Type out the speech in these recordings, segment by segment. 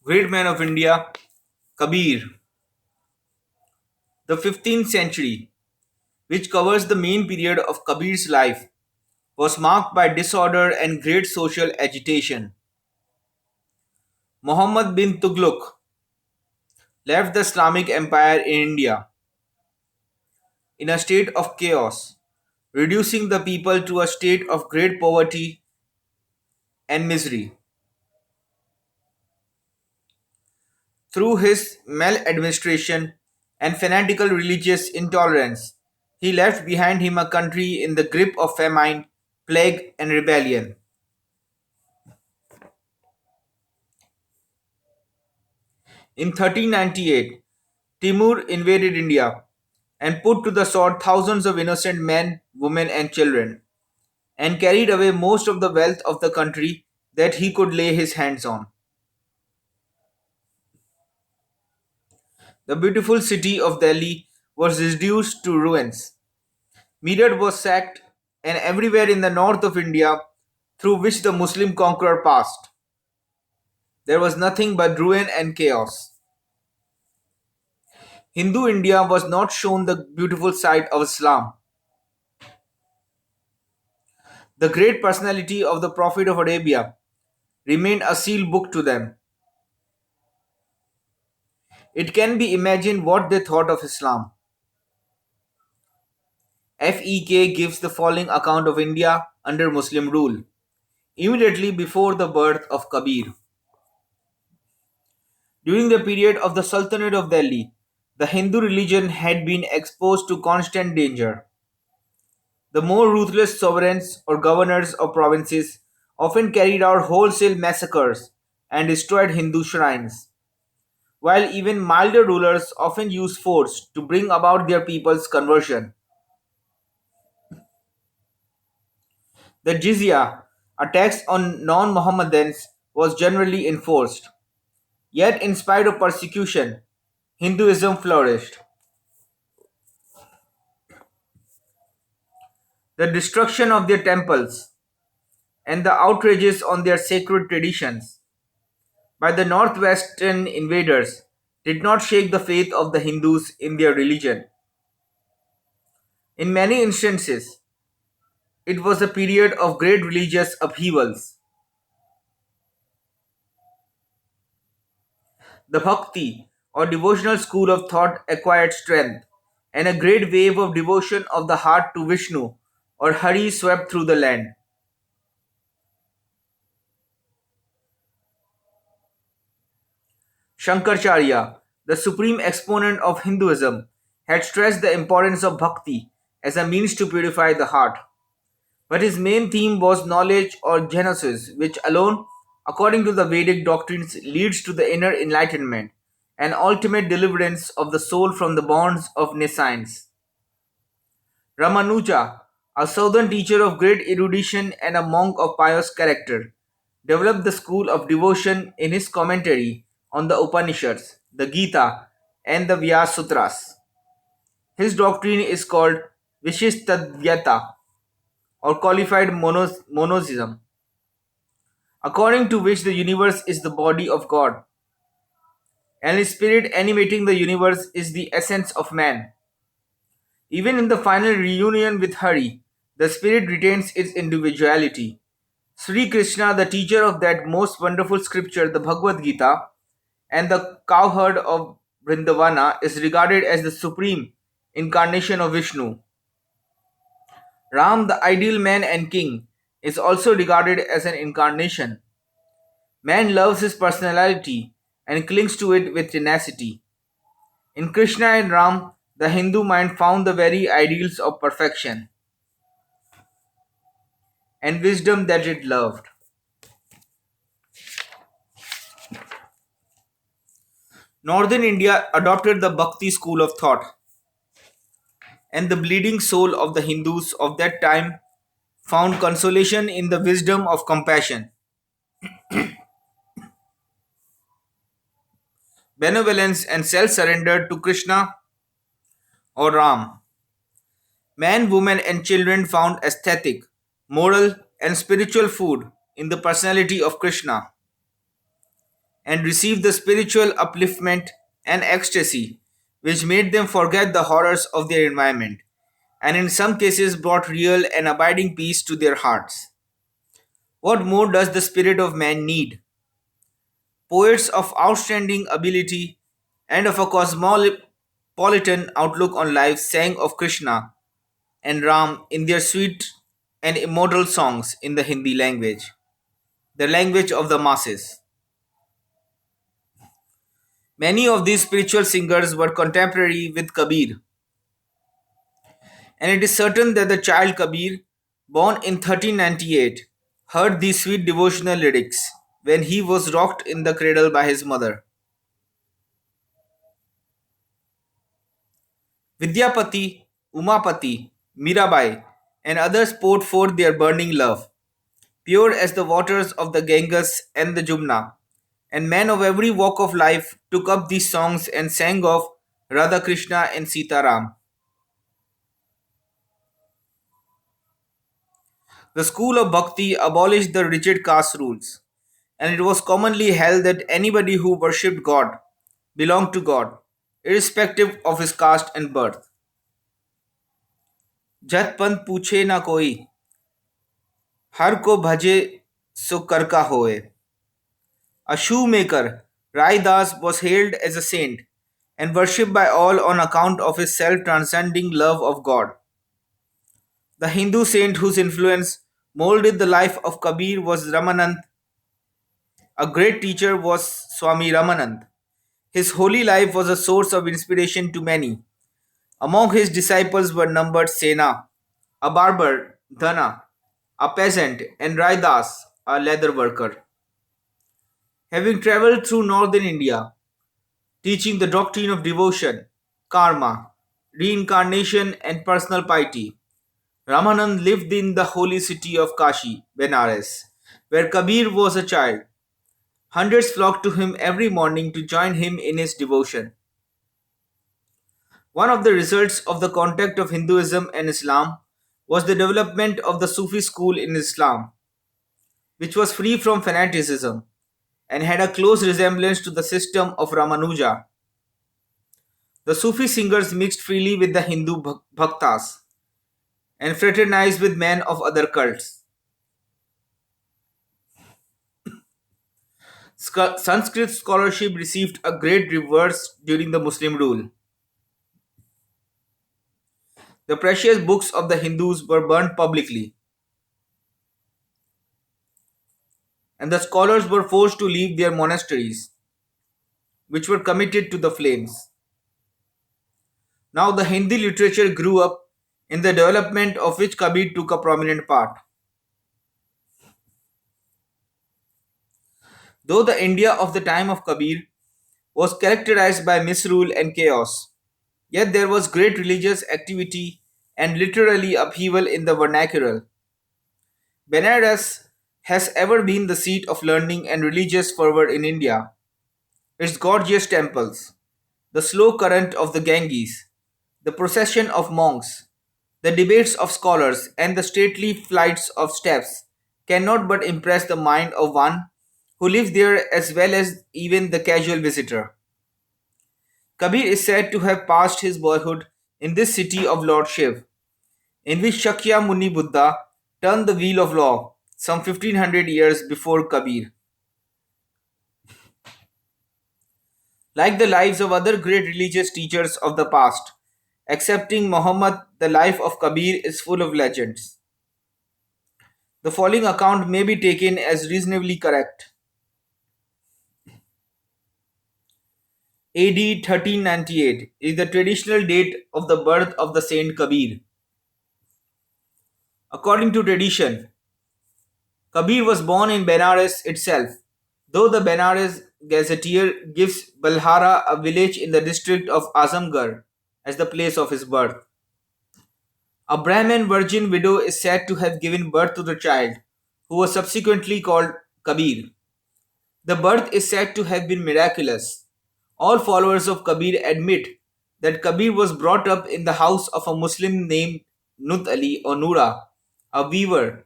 Great man of India, Kabir. The 15th century, which covers the main period of Kabir's life, was marked by disorder and great social agitation. Muhammad bin Tughlaq left the Islamic Empire in India in a state of chaos, reducing the people to a state of great poverty and misery. Through his maladministration and fanatical religious intolerance, he left behind him a country in the grip of famine, plague, and rebellion. In 1398, Timur invaded India and put to the sword thousands of innocent men, women, and children, and carried away most of the wealth of the country that he could lay his hands on. The beautiful city of Delhi was reduced to ruins. Meerut was sacked, and everywhere in the north of India through which the Muslim conqueror passed, there was nothing but ruin and chaos. Hindu India was not shown the beautiful side of Islam. The great personality of the Prophet of Arabia remained a sealed book to them. It can be imagined what they thought of Islam. FEK gives the following account of India under Muslim rule, immediately before the birth of Kabir. During the period of the Sultanate of Delhi, the Hindu religion had been exposed to constant danger. The more ruthless sovereigns or governors of provinces often carried out wholesale massacres and destroyed Hindu shrines, while even milder rulers often used force to bring about their people's conversion. The jizya, a tax on non Mohammedans, was generally enforced. Yet, in spite of persecution, Hinduism flourished. The destruction of their temples and the outrages on their sacred traditions by the northwestern invaders did not shake the faith of the Hindus in their religion. In many instances, it was a period of great religious upheavals. The Bhakti or devotional school of thought acquired strength, and a great wave of devotion of the heart to Vishnu or Hari swept through the land. Shankaracharya, the supreme exponent of Hinduism, had stressed the importance of bhakti as a means to purify the heart. But his main theme was knowledge or gnosis, which alone, according to the Vedic doctrines, leads to the inner enlightenment and ultimate deliverance of the soul from the bonds of nescience. Ramanuja, a southern teacher of great erudition and a monk of pious character, developed the school of devotion in his commentary on the Upanishads, the Gita, and the Vyasa Sutras. His doctrine is called Vishishtadvaita or qualified monism, according to which the universe is the body of God, and the spirit animating the universe is the essence of man. Even in the final reunion with Hari, the spirit retains its individuality. Sri Krishna, the teacher of that most wonderful scripture, the Bhagavad Gita, and the cowherd of Vrindavana, is regarded as the supreme incarnation of Vishnu. Ram, the ideal man and king, is also regarded as an incarnation. Man loves his personality and clings to it with tenacity. In Krishna and Ram, the Hindu mind found the very ideals of perfection and wisdom that it loved. Northern India adopted the Bhakti school of thought, and the bleeding soul of the Hindus of that time found consolation in the wisdom of compassion, benevolence, and self surrender to Krishna or Ram. Man, woman, and children found aesthetic, moral, and spiritual food in the personality of Krishna. and received the spiritual upliftment and ecstasy which made them forget the horrors of their environment, and in some cases brought real and abiding peace to their hearts. What more does the spirit of man need? Poets of outstanding ability and of a cosmopolitan outlook on life sang of Krishna and Ram in their sweet and immortal songs in the Hindi language, the language of the masses. Many of these spiritual singers were contemporary with Kabir, and it is certain that the child Kabir, born in 1398, heard these sweet devotional lyrics when he was rocked in the cradle by his mother. Vidyapati, Umapati, Mirabai, and others poured forth their burning love, pure as the waters of the Ganges and the Jumna, and men of every walk of life took up these songs and sang of Radha Krishna and Sita Ram. The school of Bhakti abolished the rigid caste rules, and it was commonly held that anybody who worshipped God belonged to God, irrespective of his caste and birth. जत पंथ पूछे ना कोई, हर को भजे सो कर का होए. A shoemaker, Rai Das was hailed as a saint and worshipped by all on account of his self transcending love of God. The Hindu saint whose influence molded the life of Kabir was Ramanand. A great teacher was Swami Ramanand. His holy life was a source of inspiration to many. Among his disciples were numbered Sena, a barber, Dhana, a peasant, and Raidas, a leather worker. Having traveled through northern India, teaching the doctrine of devotion, karma, reincarnation, and personal piety, Ramanand lived in the holy city of Kashi, Benares, where Kabir was a child. Hundreds flocked to him every morning to join him in his devotion. One of the results of the contact of Hinduism and Islam was the development of the Sufi school in Islam, which was free from fanaticism and had a close resemblance to the system of Ramanuja. The Sufi singers mixed freely with the Hindu bhaktas and fraternized with men of other cults. Sanskrit scholarship received a great reverse during the Muslim rule. The precious books of the Hindus were burnt publicly, and the scholars were forced to leave their monasteries, which were committed to the flames. Now the Hindi literature grew up, in the development of which Kabir took a prominent part. Though the India of the time of Kabir was characterized by misrule and chaos, yet there was great religious activity and literally upheaval in the vernacular. Benares has ever been the seat of learning and religious fervor in India. Its gorgeous temples, the slow current of the Ganges, the procession of monks, the debates of scholars, and the stately flights of steps cannot but impress the mind of one who lives there as well as even the casual visitor. Kabir is said to have passed his boyhood in this city of Lord Shiv, in which Shakya Muni Buddha turned the wheel of law some 1500 years before Kabir. Like the lives of other great religious teachers of the past, excepting Muhammad, the life of Kabir is full of legends. The following account may be taken as reasonably correct. AD 1398 is the traditional date of the birth of the saint Kabir. According to tradition, Kabir was born in Benares itself, though the Benares gazetteer gives Balhara, a village in the district of Azamgarh, as the place of his birth. A Brahmin virgin widow is said to have given birth to the child, who was subsequently called Kabir. The birth is said to have been miraculous. All followers of Kabir admit that Kabir was brought up in the house of a Muslim named Nut Ali or Nura, a weaver,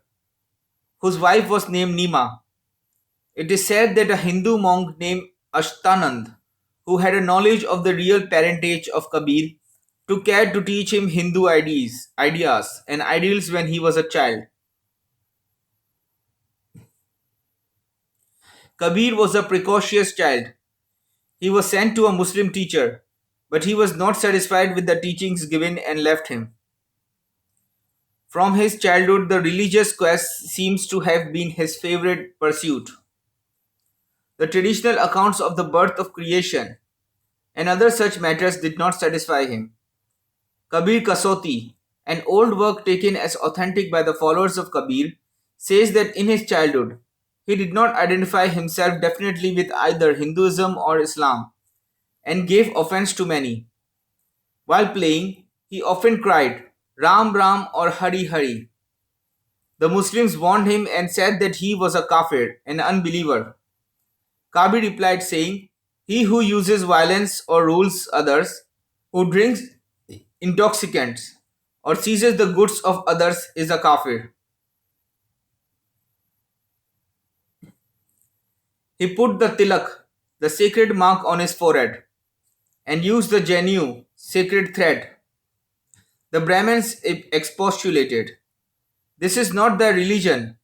whose wife was named Nima. It is said that a Hindu monk named Ashtanand, who had a knowledge of the real parentage of Kabir, took care to teach him Hindu ideas and ideals when he was a child. Kabir was a precocious child. He was sent to a Muslim teacher, but he was not satisfied with the teachings given and left him. From his childhood, the religious quest seems to have been his favorite pursuit. The traditional accounts of the birth of creation and other such matters did not satisfy him. Kabir Kasoti, an old work taken as authentic by the followers of Kabir, says that in his childhood, he did not identify himself definitely with either Hinduism or Islam and gave offense to many. While playing, he often cried, Ram Ram or Hari Hari. The Muslims warned him and said that he was a kafir, an unbeliever. Kabir replied saying, He who uses violence or rules others, who drinks intoxicants, or seizes the goods of others is a kafir. He put the tilak, the sacred mark, on his forehead, and used the janu, sacred thread. The Brahmins expostulated, This is not thy religion.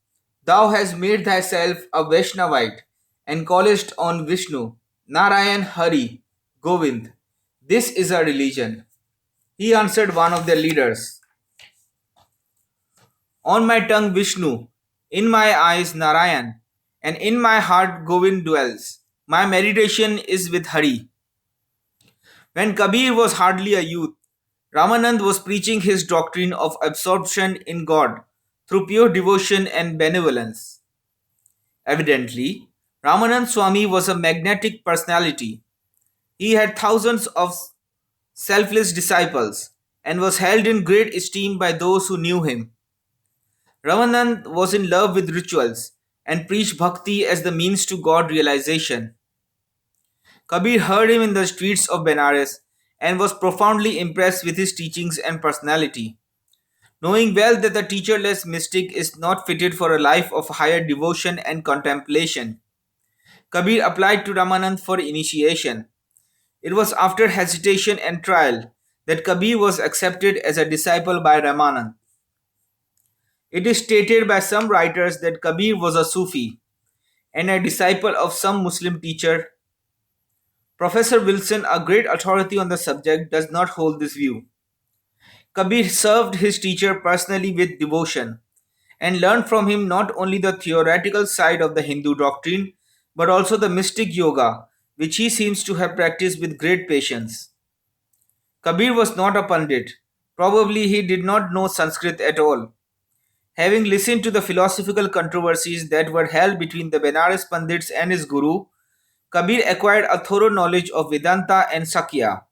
Thou hast made thyself a Vaishnavite, and callest on Vishnu, Narayan, Hari, Govind. This is a religion. He answered one of their leaders, On my tongue Vishnu, in my eyes Narayan, and in my heart Govind dwells. My meditation is with Hari. When Kabir was hardly a youth, Ramanand was preaching his doctrine of absorption in God through pure devotion and benevolence. Evidently, Ramanand Swami was a magnetic personality. He had thousands of selfless disciples and was held in great esteem by those who knew him. Ramanand was in love with rituals and preached bhakti as the means to God realization. Kabir heard him in the streets of Benares and was profoundly impressed with his teachings and personality. Knowing well that the teacherless mystic is not fitted for a life of higher devotion and contemplation, Kabir applied to Ramanand for initiation. It was after hesitation and trial that Kabir was accepted as a disciple by Ramanand. It is stated by some writers that Kabir was a Sufi and a disciple of some Muslim teacher. Professor Wilson, a great authority on the subject, does not hold this view. Kabir served his teacher personally with devotion and learned from him not only the theoretical side of the Hindu doctrine but also the mystic yoga, which he seems to have practiced with great patience. Kabir was not a pandit. Probably he did not know Sanskrit at all. Having listened to the philosophical controversies that were held between the Benares Pandits and his guru, Kabir acquired a thorough knowledge of Vedanta and Sakya.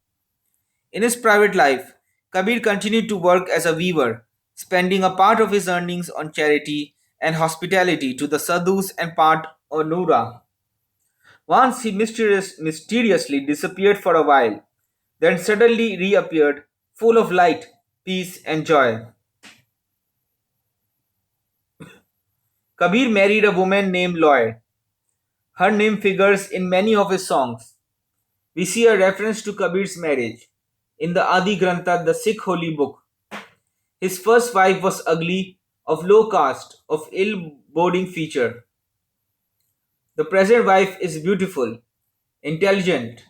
In his private life, Kabir continued to work as a weaver, spending a part of his earnings on charity and hospitality to the sadhus and part on Nura. Once he mysteriously disappeared for a while, then suddenly reappeared, full of light, peace, and joy. Kabir married a woman named Loy. Her name figures in many of his songs. We see a reference to Kabir's marriage in the Adi Grantha, the Sikh holy book. His first wife was ugly, of low caste, of ill boding feature. The present wife is beautiful, intelligent,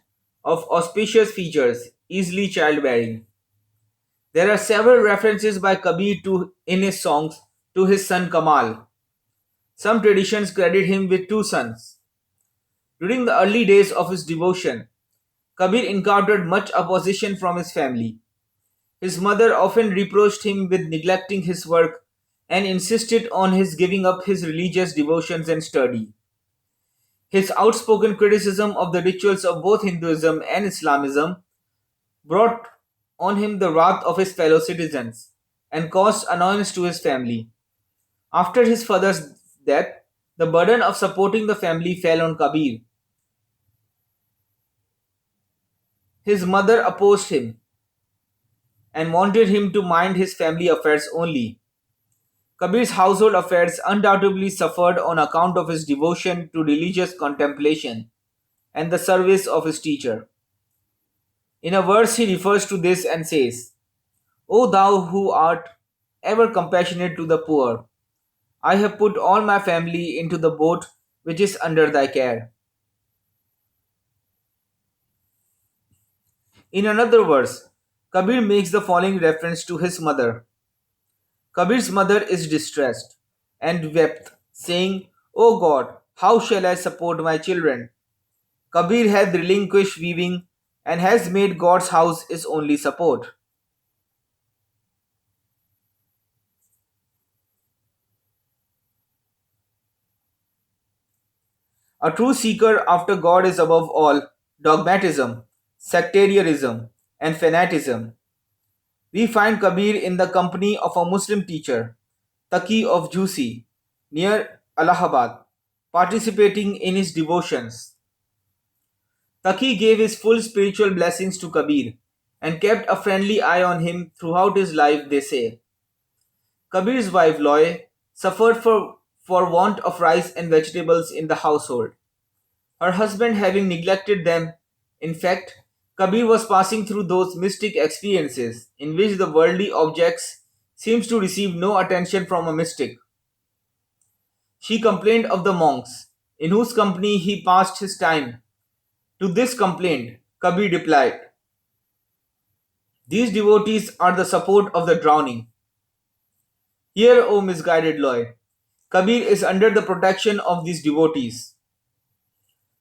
of auspicious features, easily childbearing. There are several references by Kabir to in his songs to his son Kamal. Some traditions credit him with two sons. During the early days of his devotion, Kabir encountered much opposition from his family. His mother often reproached him with neglecting his work and insisted on his giving up his religious devotions and study. His outspoken criticism of the rituals of both Hinduism and Islamism brought on him the wrath of his fellow citizens and caused annoyance to his family. After his father's death, the burden of supporting the family fell on Kabir. His mother opposed him and wanted him to mind his family affairs only. Kabir's household affairs undoubtedly suffered on account of his devotion to religious contemplation and the service of his teacher. In a verse, he refers to this and says, O thou who art ever compassionate to the poor, I have put all my family into the boat which is under thy care. In another verse, Kabir makes the following reference to his mother. Kabir's mother is distressed and wept, saying, O God, how shall I support my children? Kabir had relinquished weaving and has made God's house his only support. A true seeker after God is above all dogmatism, sectarianism, and fanatism. We find Kabir in the company of a Muslim teacher, Taqi of Jhusi, near Allahabad, participating in his devotions. Taqi gave his full spiritual blessings to Kabir and kept a friendly eye on him throughout his life, they say. Kabir's wife Loy suffered for want of rice and vegetables in the household, her husband having neglected them. In fact, Kabir was passing through those mystic experiences in which the worldly objects seems to receive no attention from a mystic. She complained of the monks in whose company he passed his time. To this complaint, Kabir replied, These devotees are the support of the drowning. Here, O misguided Loy, Kabir is under the protection of these devotees.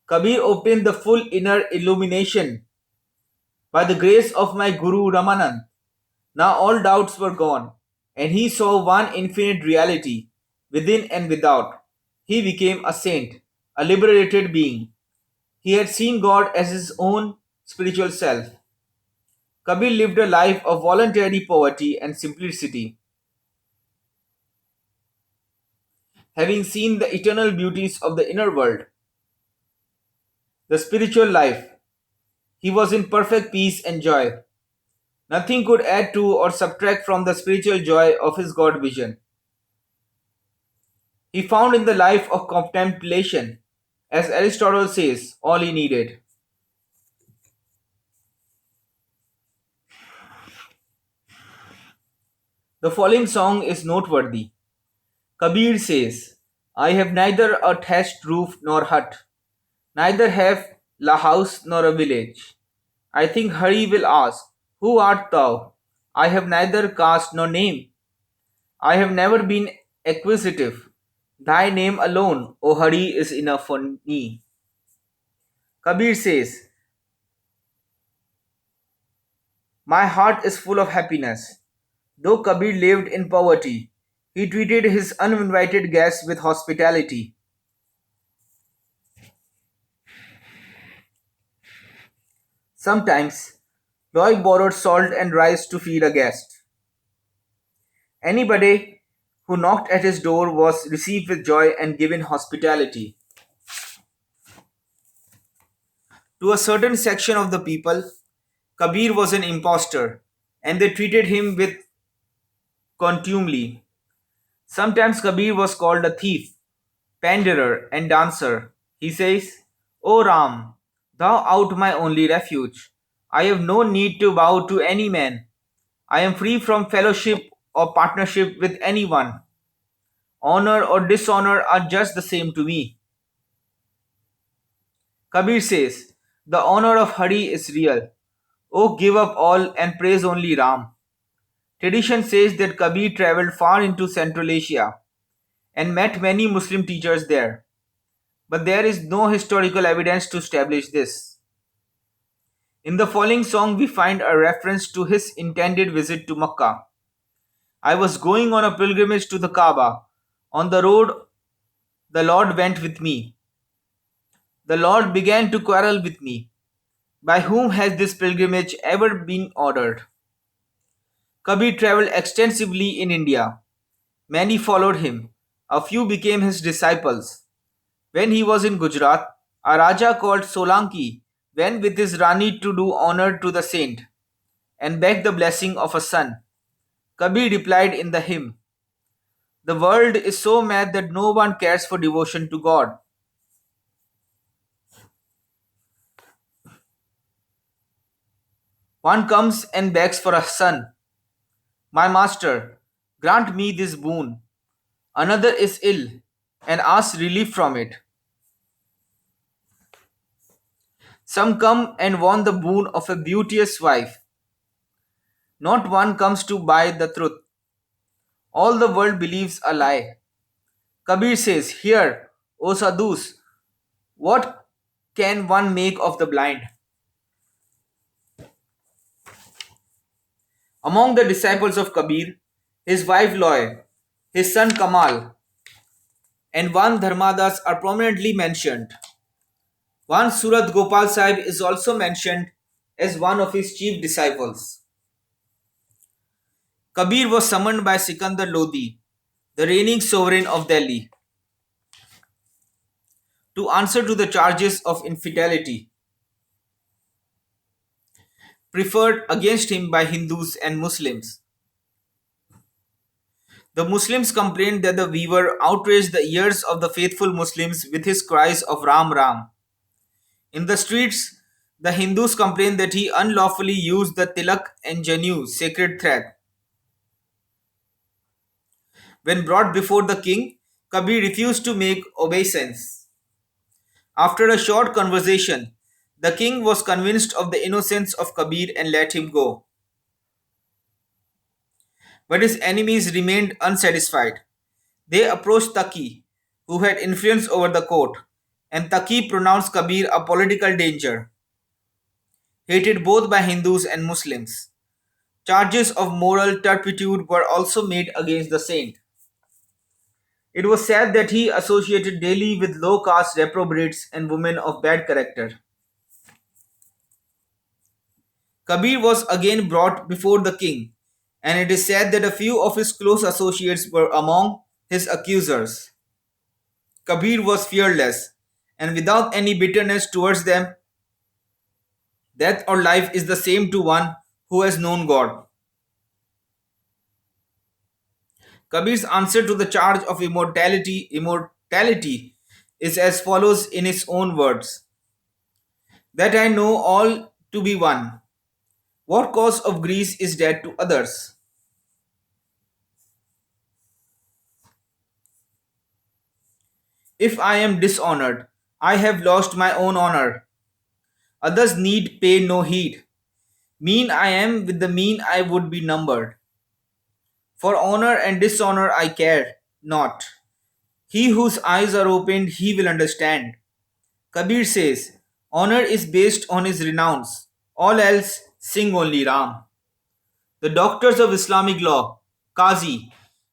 Kabir obtained the full inner illumination by the grace of my Guru Ramanand. Now all doubts were gone, and he saw one infinite reality, within and without. He became a saint, a liberated being. He had seen God as his own spiritual self. Kabir lived a life of voluntary poverty and simplicity. Having seen the eternal beauties of the inner world, the spiritual life, he was in perfect peace and joy. Nothing could add to or subtract from the spiritual joy of his God vision. He found in the life of contemplation, as Aristotle says, all he needed. The following song is noteworthy. Kabir says, I have neither a thatched roof nor hut, neither have la house nor a village. I think Hari will ask, Who art thou? I have neither caste nor name. I have never been acquisitive. Thy name alone, O Hari, is enough for me. Kabir says, My heart is full of happiness. Though Kabir lived in poverty, he treated his uninvited guests with hospitality. Sometimes, Roy borrowed salt and rice to feed a guest. Anybody who knocked at his door was received with joy and given hospitality. To a certain section of the people, Kabir was an impostor, and they treated him with contumely. Sometimes Kabir was called a thief, panderer, and dancer. He says, O Ram, thou art my only refuge. I have no need to bow to any man. I am free from fellowship or partnership with anyone. Honor or dishonor are just the same to me. Kabir says, The honor of Hari is real. Oh, give up all and praise only Ram. Tradition says that Kabir traveled far into Central Asia and met many Muslim teachers there, but there is no historical evidence to establish this. In the following song, we find a reference to his intended visit to Makkah. I was going on a pilgrimage to the Kaaba. On the road, the Lord went with me. The Lord began to quarrel with me. By whom has this pilgrimage ever been ordered? Kabir traveled extensively in India. Many followed him. A few became his disciples. When he was in Gujarat, a Raja called Solanki went with his Rani to do honor to the saint and begged the blessing of a son. Kabir replied in the hymn, The world is so mad that no one cares for devotion to God. One comes and begs for a son. My master, grant me this boon. Another is ill and asks relief from it. Some come and want the boon of a beauteous wife. Not one comes to buy the truth. All the world believes a lie. Kabir says, Here, O sadhus, what can one make of the blind? Among the disciples of Kabir, his wife Loy, his son Kamal, and one Dharmadas are prominently mentioned. One Surat Gopal Sahib is also mentioned as one of his chief disciples. Kabir was summoned by Sikandar Lodi, the reigning sovereign of Delhi, to answer to the charges of infidelity preferred against him by Hindus and Muslims. The Muslims complained that the weaver outraged the ears of the faithful Muslims with his cries of Ram Ram. In the streets, the Hindus complained that he unlawfully used the tilak and janu, sacred thread. When brought before the king, Kabir refused to make obeisance. After a short conversation, the king was convinced of the innocence of Kabir and let him go. But his enemies remained unsatisfied. They approached Taki, who had influence over the court, and Taki pronounced Kabir a political danger, hated both by Hindus and Muslims. Charges of moral turpitude were also made against the saint. It was said that he associated daily with low caste reprobates and women of bad character. Kabir was again brought before the king, and it is said that a few of his close associates were among his accusers. Kabir was fearless, and without any bitterness towards them. Death or life is the same to one who has known God. Kabir's answer to the charge of immortality is as follows in his own words: That I know all to be one. What cause of grief is dead to others? If I am dishonored, I have lost my own honor. Others need pay no heed. Mean I am, with the mean I would be numbered. For honor and dishonor I care not. He whose eyes are opened, he will understand. Kabir says, honor is based on his renounce. All else sing only Ram. The doctors of Islamic law, Qazi,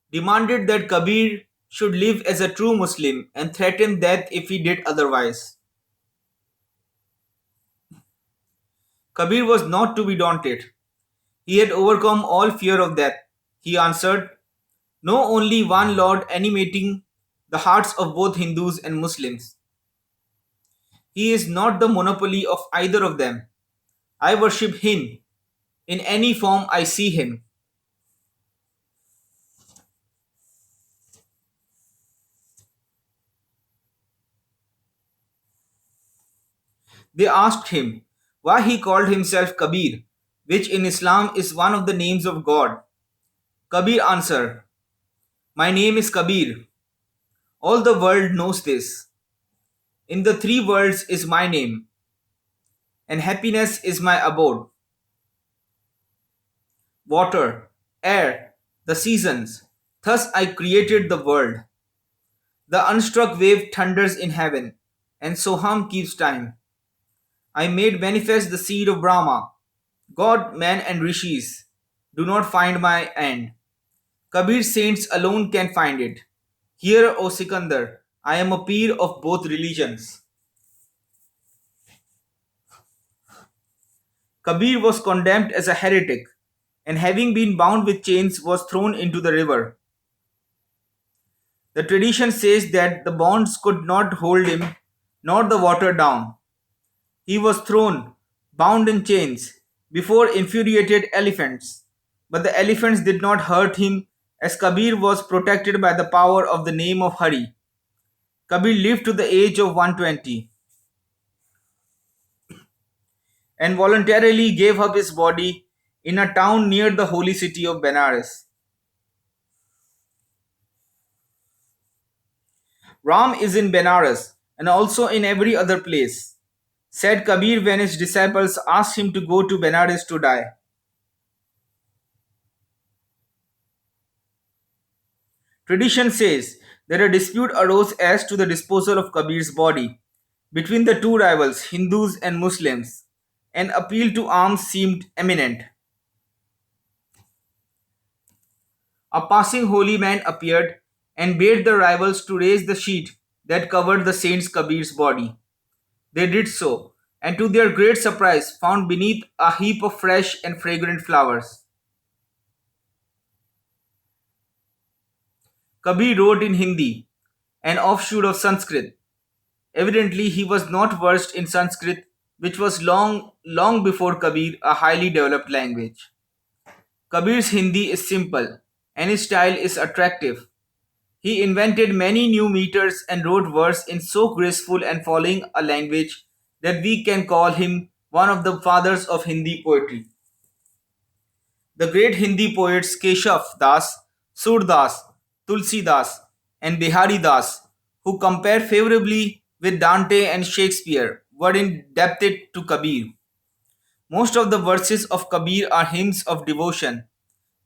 demanded that Kabir should live as a true Muslim and threatened death if he did otherwise. Kabir was not to be daunted. He had overcome all fear of death. He answered, Know only one Lord animating the hearts of both Hindus and Muslims. He is not the monopoly of either of them. I worship Him. In any form I see Him. They asked him why he called himself Kabir, which in Islam is one of the names of God. Kabir answered, My name is Kabir. All the world knows this. In the three worlds is my name, and happiness is my abode. Water, air, the seasons, thus I created the world. The unstruck wave thunders in heaven, and Soham keeps time. I made manifest the seed of Brahma. God, man, and rishis do not find my end. Kabir's saints alone can find it. Hear, O Sikandar, I am a peer of both religions. Kabir was condemned as a heretic, and having been bound with chains was thrown into the river. The tradition says that the bonds could not hold him, nor the water down. He was thrown, bound in chains, before infuriated elephants, but the elephants did not hurt him as Kabir was protected by the power of the name of Hari. Kabir lived to the age of 120 and voluntarily gave up his body in a town near the holy city of Benares. Ram is in Benares and also in every other place, said Kabir when his disciples asked him to go to Benares to die. Tradition says that a dispute arose as to the disposal of Kabir's body between the two rivals, Hindus and Muslims. An appeal to arms seemed imminent. A passing holy man appeared and bade the rivals to raise the sheet that covered the saint's Kabir's body. They did so, and to their great surprise found beneath a heap of fresh and fragrant flowers. Kabir wrote in Hindi, an offshoot of Sanskrit. Evidently, he was not versed in Sanskrit, which was long before Kabir a highly developed language. Kabir's Hindi is simple, and his style is attractive. He invented many new meters and wrote verse in so graceful and following a language that we can call him one of the fathers of Hindi poetry. The great Hindi poets Keshav Das, Surdas, Tulsi Das, and Bihari Das, who compare favorably with Dante and Shakespeare, were indebted to Kabir. Most of the verses of Kabir are hymns of devotion,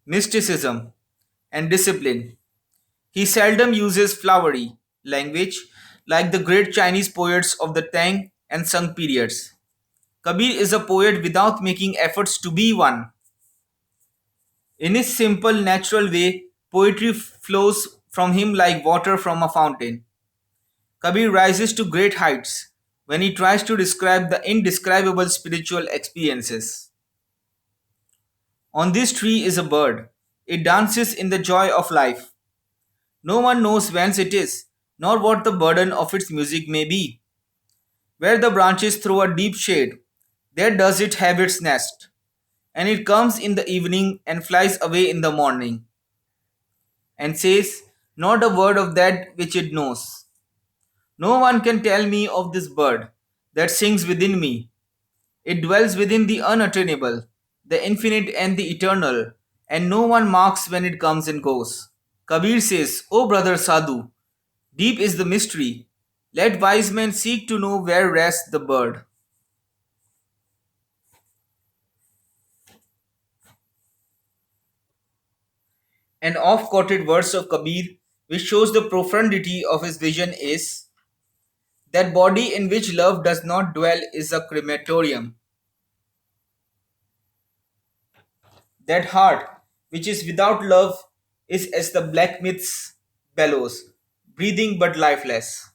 mysticism, and discipline. He seldom uses flowery language like the great Chinese poets of the Tang and Sung periods. Kabir is a poet without making efforts to be one. In his simple, natural way, poetry flows from him like water from a fountain. Kabir rises to great heights when he tries to describe the indescribable spiritual experiences. On this tree is a bird. It dances in the joy of life. No one knows whence it is, nor what the burden of its music may be. Where the branches throw a deep shade, there does it have its nest, and it comes in the evening and flies away in the morning, and says not a word of that which it knows. No one can tell me of this bird that sings within me. It dwells within the unattainable, the infinite and the eternal, and no one marks when it comes and goes. Kabir says, O brother Sadhu, deep is the mystery. Let wise men seek to know where rests the bird. An oft quoted verse of Kabir, which shows the profundity of his vision, is that body in which love does not dwell is a crematorium. That heart which is without love is as the blacksmith's bellows, breathing but lifeless.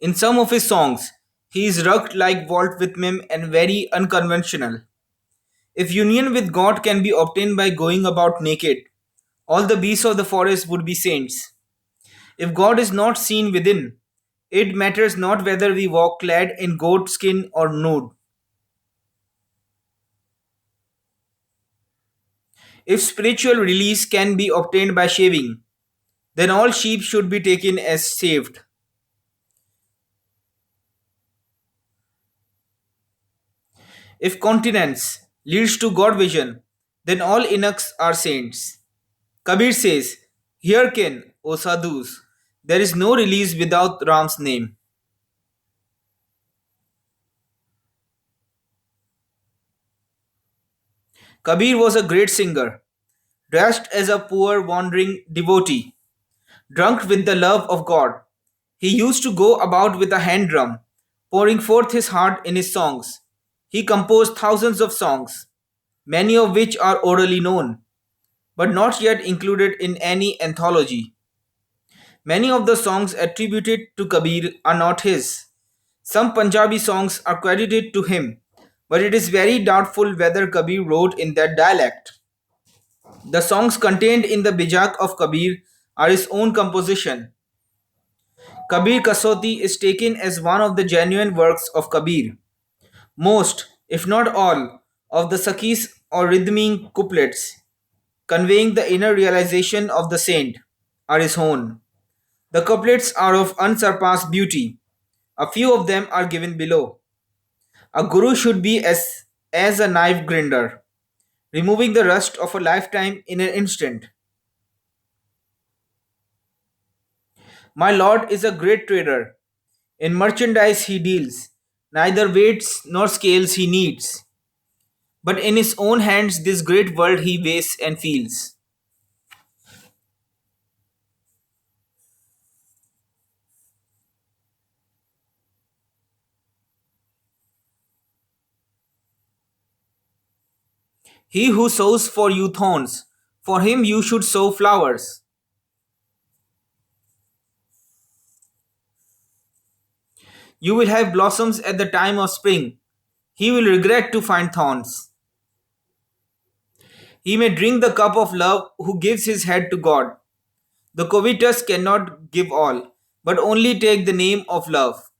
In some of his songs, he is rugged like Walt Whitman and very unconventional. If union with God can be obtained by going about naked, all the beasts of the forest would be saints. If God is not seen within, it matters not whether we walk clad in goat skin or nude. If spiritual release can be obtained by shaving, then all sheep should be taken as saved. If continence leads to God vision, then all eunuchs are saints. Kabir says, Hearken, O sadhus, there is no release without Ram's name. Kabir was a great singer, dressed as a poor wandering devotee, drunk with the love of God. He used to go about with a hand drum, pouring forth his heart in his songs. He composed thousands of songs, many of which are orally known, but not yet included in any anthology. Many of the songs attributed to Kabir are not his. Some Punjabi songs are credited to him, but it is very doubtful whether Kabir wrote in that dialect. The songs contained in the Bijak of Kabir are his own composition. Kabir Kasoti is taken as one of the genuine works of Kabir. Most, if not all, of the Sakis or rhythming couplets conveying the inner realization of the saint, are his own. The couplets are of unsurpassed beauty. A few of them are given below. A guru should be as a knife grinder, removing the rust of a lifetime in an instant. My lord is a great trader. In merchandise he deals, neither weights nor scales he needs, but in his own hands this great world he weighs and feels. He who sows for you thorns, for him you should sow flowers. You will have blossoms at the time of spring. He will regret to find thorns. He may drink the cup of love who gives his head to God. The covetous cannot give all, but only take the name of love.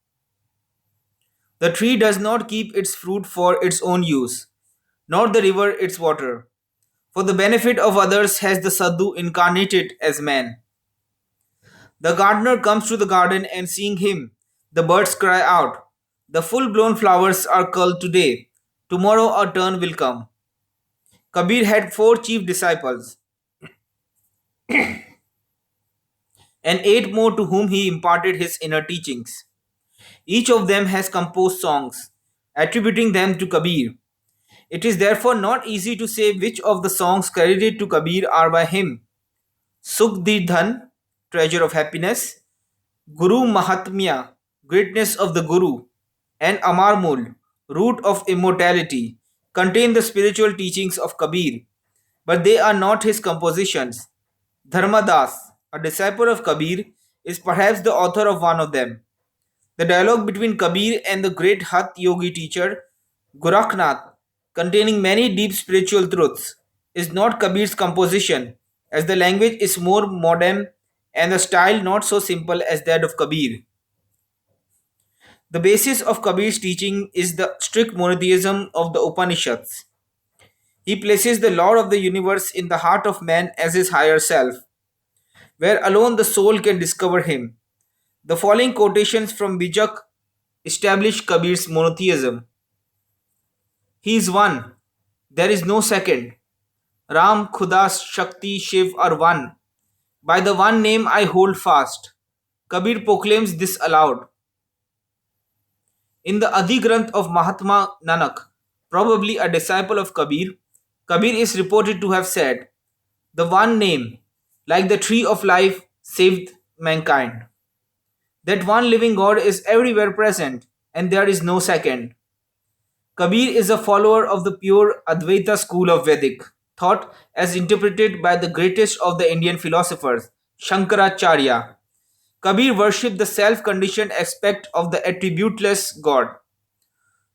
The tree does not keep its fruit for its own use, nor the river its water. For the benefit of others has the sadhu incarnated as man. The gardener comes to the garden and seeing him, the birds cry out, the full blown flowers are culled today, tomorrow a turn will come. Kabir had four chief disciples, and eight more to whom he imparted his inner teachings. Each of them has composed songs, attributing them to Kabir. It is therefore not easy to say which of the songs credited to Kabir are by him. Sukh Di Dhan, treasure of happiness, Guru Mahatmya, greatness of the Guru, and Amar Mul, root of immortality, contain the spiritual teachings of Kabir, but they are not his compositions. Dharmadas, a disciple of Kabir, is perhaps the author of one of them. The dialogue between Kabir and the great Hat Yogi teacher Gorakhnath, containing many deep spiritual truths, is not Kabir's composition, as the language is more modern and the style not so simple as that of Kabir. The basis of Kabir's teaching is the strict monotheism of the Upanishads. He places the Lord of the universe in the heart of man as his higher self, where alone the soul can discover him. The following quotations from Bijak establish Kabir's monotheism. He is one, there is no second. Ram, Khuda, Shakti, Shiv are one. By the one name I hold fast. Kabir proclaims this aloud. In the Adi Granth of Mahatma Nanak, probably a disciple of Kabir, Kabir is reported to have said, the one name, like the tree of life, saved mankind. That one living God is everywhere present, and there is no second. Kabir is a follower of the pure Advaita school of Vedic thought as interpreted by the greatest of the Indian philosophers, Shankaracharya. Kabir worshipped the self conditioned aspect of the attributeless God.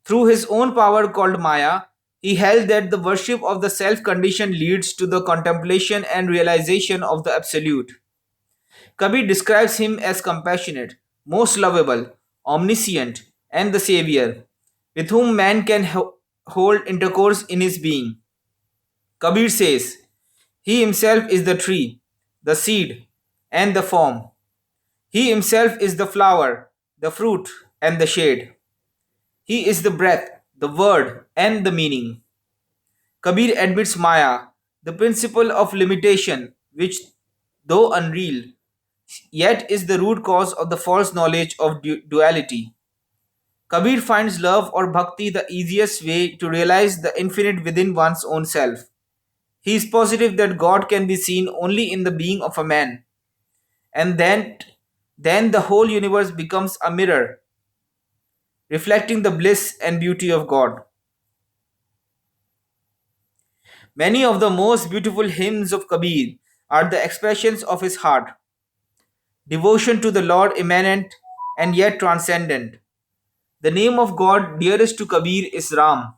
Through his own power called Maya, he held that the worship of the self conditioned leads to the contemplation and realization of the Absolute. Kabir describes him as compassionate, most lovable, omniscient, and the Savior, with whom man can hold intercourse in his being. Kabir says, he himself is the tree, the seed, and the form. He himself is the flower, the fruit, and the shade. He is the breath, the word, and the meaning. Kabir admits Maya, the principle of limitation, which, though unreal, yet is the root cause of the false knowledge of duality. Kabir finds love or bhakti the easiest way to realize the infinite within one's own self. He is positive that God can be seen only in the being of a man, and then the whole universe becomes a mirror, reflecting the bliss and beauty of God. Many of the most beautiful hymns of Kabir are the expressions of his heart, devotion to the Lord immanent and yet transcendent. The name of God dearest to Kabir is Ram.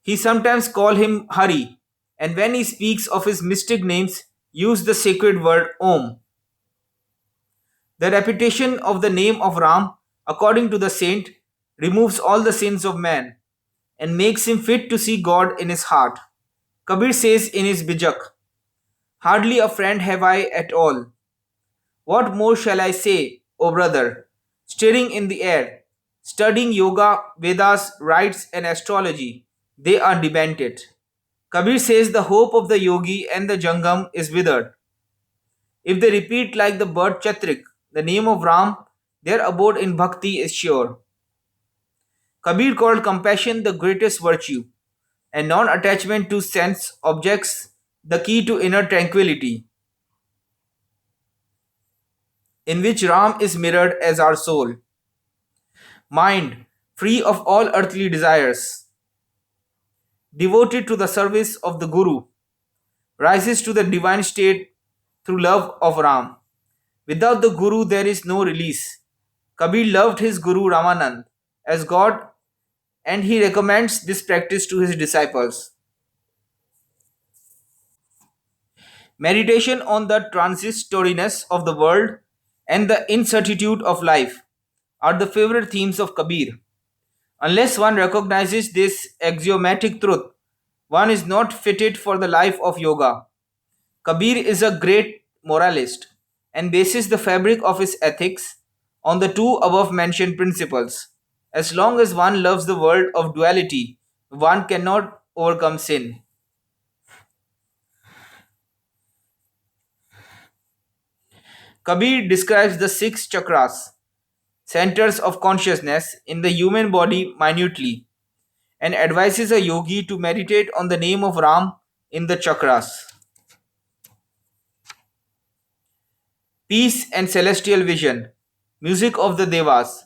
He sometimes call him Hari, and when he speaks of his mystic names, use the sacred word Om. The repetition of the name of Ram, according to the saint, removes all the sins of man and makes him fit to see God in his heart. Kabir says in his Bijak, hardly a friend have I at all. What more shall I say, O brother? Staring in the air, studying yoga, Vedas, rites, and astrology, they are demented. Kabir says the hope of the yogi and the Jangam is withered. If they repeat like the bird Chatrik, the name of Ram, their abode in bhakti is sure. Kabir called compassion the greatest virtue, and non attachment to sense objects the key to inner tranquility, in which Ram is mirrored as our soul. Mind, free of all earthly desires, devoted to the service of the Guru, rises to the divine state through love of Ram. Without the Guru, there is no release. Kabir loved his Guru Ramanand as God, and he recommends this practice to his disciples. Meditation on the transitoriness of the world and the incertitude of life are the favorite themes of Kabir. Unless one recognizes this axiomatic truth, one is not fitted for the life of yoga. Kabir is a great moralist and bases the fabric of his ethics on the two above mentioned principles. As long as one loves the world of duality, one cannot overcome sin. Kabir describes the six chakras, centers of consciousness, in the human body minutely and advises a yogi to meditate on the name of Ram in the chakras. Peace and celestial vision, music of the Devas,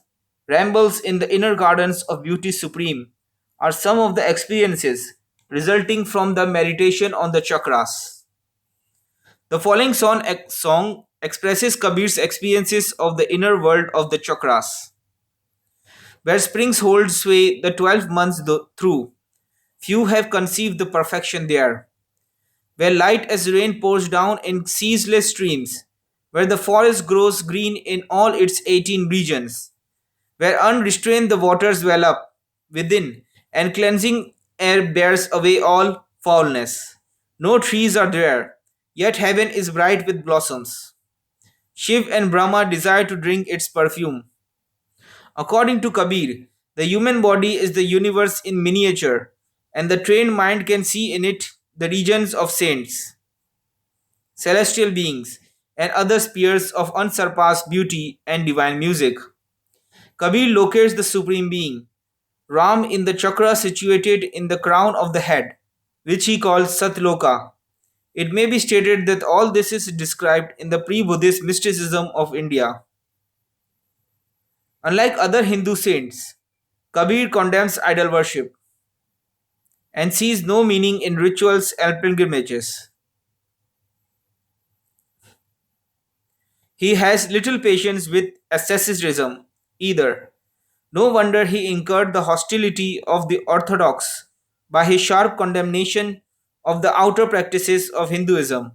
rambles in the inner gardens of beauty supreme are some of the experiences resulting from the meditation on the chakras. The following song expresses Kabir's experiences of the inner world of the chakras, where springs hold sway the 12 months through. Few have conceived the perfection there, where light as rain pours down in ceaseless streams, where the forest grows green in all its 18 regions, where unrestrained the waters well up within, and cleansing air bears away all foulness. No trees are there, yet heaven is bright with blossoms. Shiv and Brahma desire to drink its perfume. According to Kabir, the human body is the universe in miniature, and the trained mind can see in it the regions of saints, celestial beings, and other spheres of unsurpassed beauty and divine music. Kabir locates the Supreme Being, Ram, in the chakra situated in the crown of the head, which he calls Satloka. It may be stated that all this is described in the pre Buddhist mysticism of India. Unlike other Hindu saints, Kabir condemns idol worship and sees no meaning in rituals and pilgrimages. He has little patience with asceticism either. No wonder he incurred the hostility of the Orthodox by his sharp condemnation of the outer practices of Hinduism.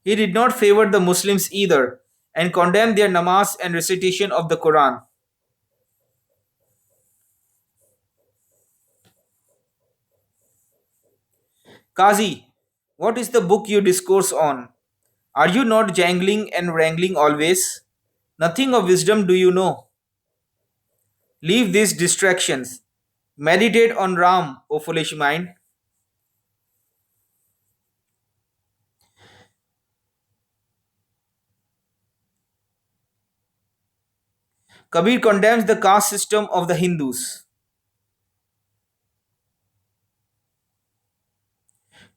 He did not favor the Muslims either and condemned their namaz and recitation of the Quran. Kazi, what is the book you discourse on? Are you not jangling and wrangling always? Nothing of wisdom do you know. Leave these distractions. Meditate on Ram, O foolish mind. Kabir condemns the caste system of the Hindus.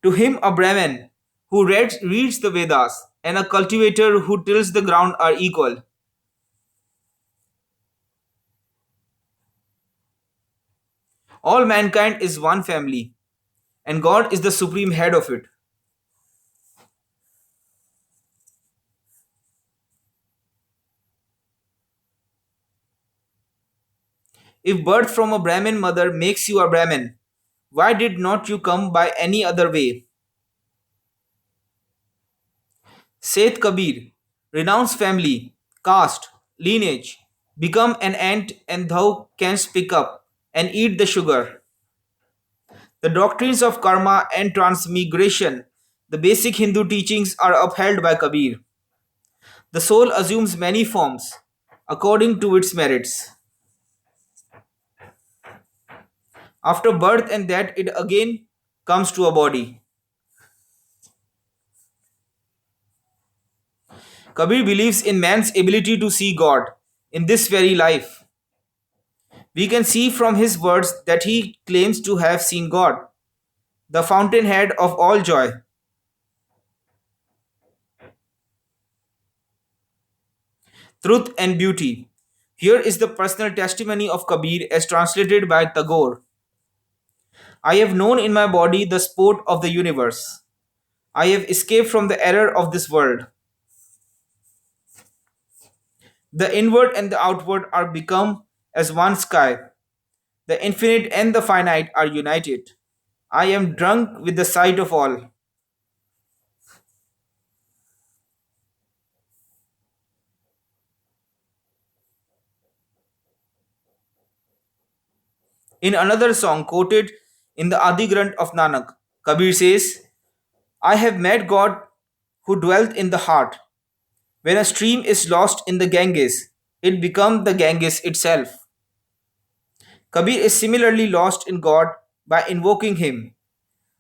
To him, a Brahmin who reads the Vedas and a cultivator who tills the ground are equal. All mankind is one family, and God is the supreme head of it. If birth from a Brahmin mother makes you a Brahmin, why did not you come by any other way? Saith Kabir, renounce family, caste, lineage, become an ant and thou canst pick up and eat the sugar. The doctrines of karma and transmigration, the basic Hindu teachings, are upheld by Kabir. The soul assumes many forms according to its merits. After birth and death, it again comes to a body. Kabir believes in man's ability to see God in this very life. We can see from his words that he claims to have seen God, the fountainhead of all joy. Truth and beauty. Here is the personal testimony of Kabir as translated by Tagore. I have known in my body the sport of the universe. I have escaped from the error of this world. The inward and the outward are become as one sky. The infinite and the finite are united. I am drunk with the sight of all. In another song quoted in the Adi Granth of Nanak, Kabir says, I have met God who dwelt in the heart. When a stream is lost in the Ganges, it becomes the Ganges itself. Kabir is similarly lost in God by invoking Him.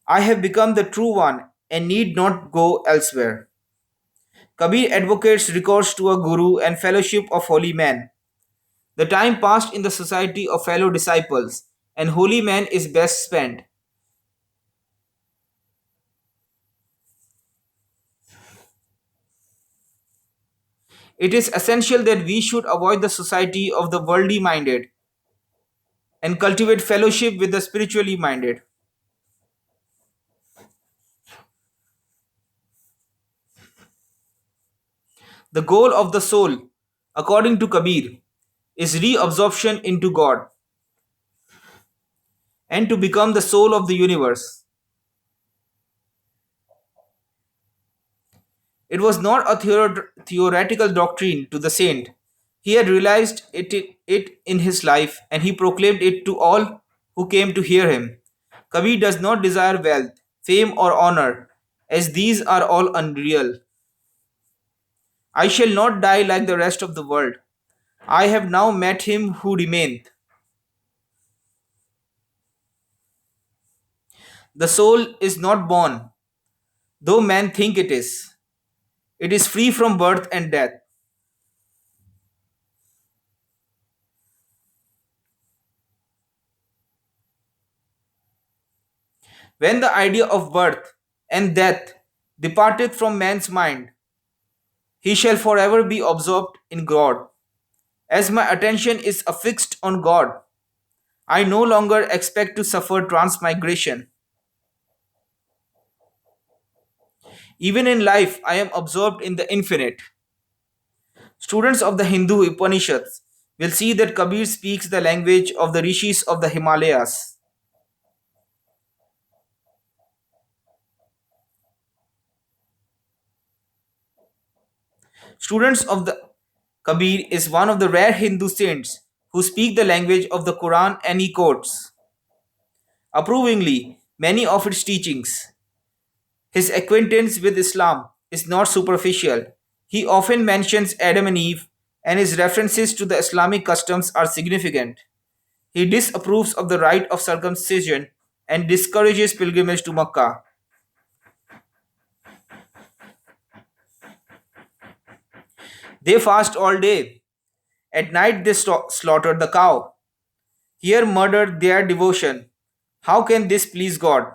I have become the true one and need not go elsewhere. Kabir advocates recourse to a guru and fellowship of holy men. The time passed in the society of fellow disciples and holy men is best spent. It is essential that we should avoid the society of the worldly minded and cultivate fellowship with the spiritually minded. The goal of the soul, according to Kabir, is reabsorption into God and to become the soul of the universe. It was not a theoretical doctrine to the saint. He had realized it in his life and he proclaimed it to all who came to hear him. Kabir does not desire wealth, fame, or honor, as these are all unreal. I shall not die like the rest of the world. I have now met him who remaineth. The soul is not born, though men think it is. It is free from birth and death. When the idea of birth and death departeth from man's mind, he shall forever be absorbed in God. As my attention is affixed on God, I no longer expect to suffer transmigration. Even in life, I am absorbed in the infinite. Students of the Hindu Upanishads will see that Kabir speaks the language of the rishis of the Himalayas. Students of the Kabir is one of the rare Hindu saints who speak the language of the Quran and he quotes approvingly many of its teachings. His acquaintance with Islam is not superficial. He often mentions Adam and Eve, and his references to the Islamic customs are significant. He disapproves of the rite of circumcision and discourages pilgrimage to Makkah. They fast all day. At night, they slaughter the cow. Here, murder their devotion. How can this please God?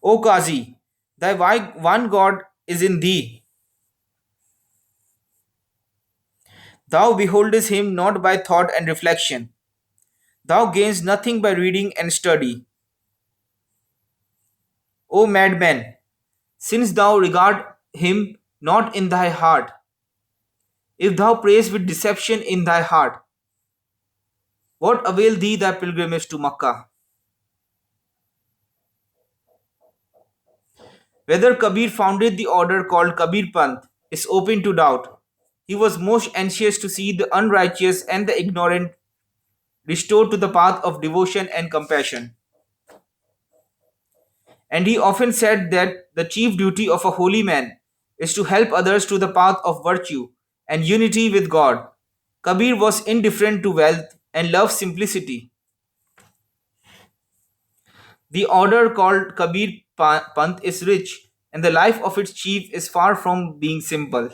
O Kazi, thy one God is in thee. Thou beholdest him not by thought and reflection. Thou gainest nothing by reading and study. O madman, since thou regard him not in thy heart, if thou prays with deception in thy heart, what avail thee thy pilgrimage to Makkah? Whether Kabir founded the order called Kabir Panth is open to doubt. He was most anxious to see the unrighteous and the ignorant restored to the path of devotion and compassion. And he often said that the chief duty of a holy man is to help others to the path of virtue and unity with God. Kabir was indifferent to wealth and loved simplicity. The order called Kabir Panth is rich, and the life of its chief is far from being simple.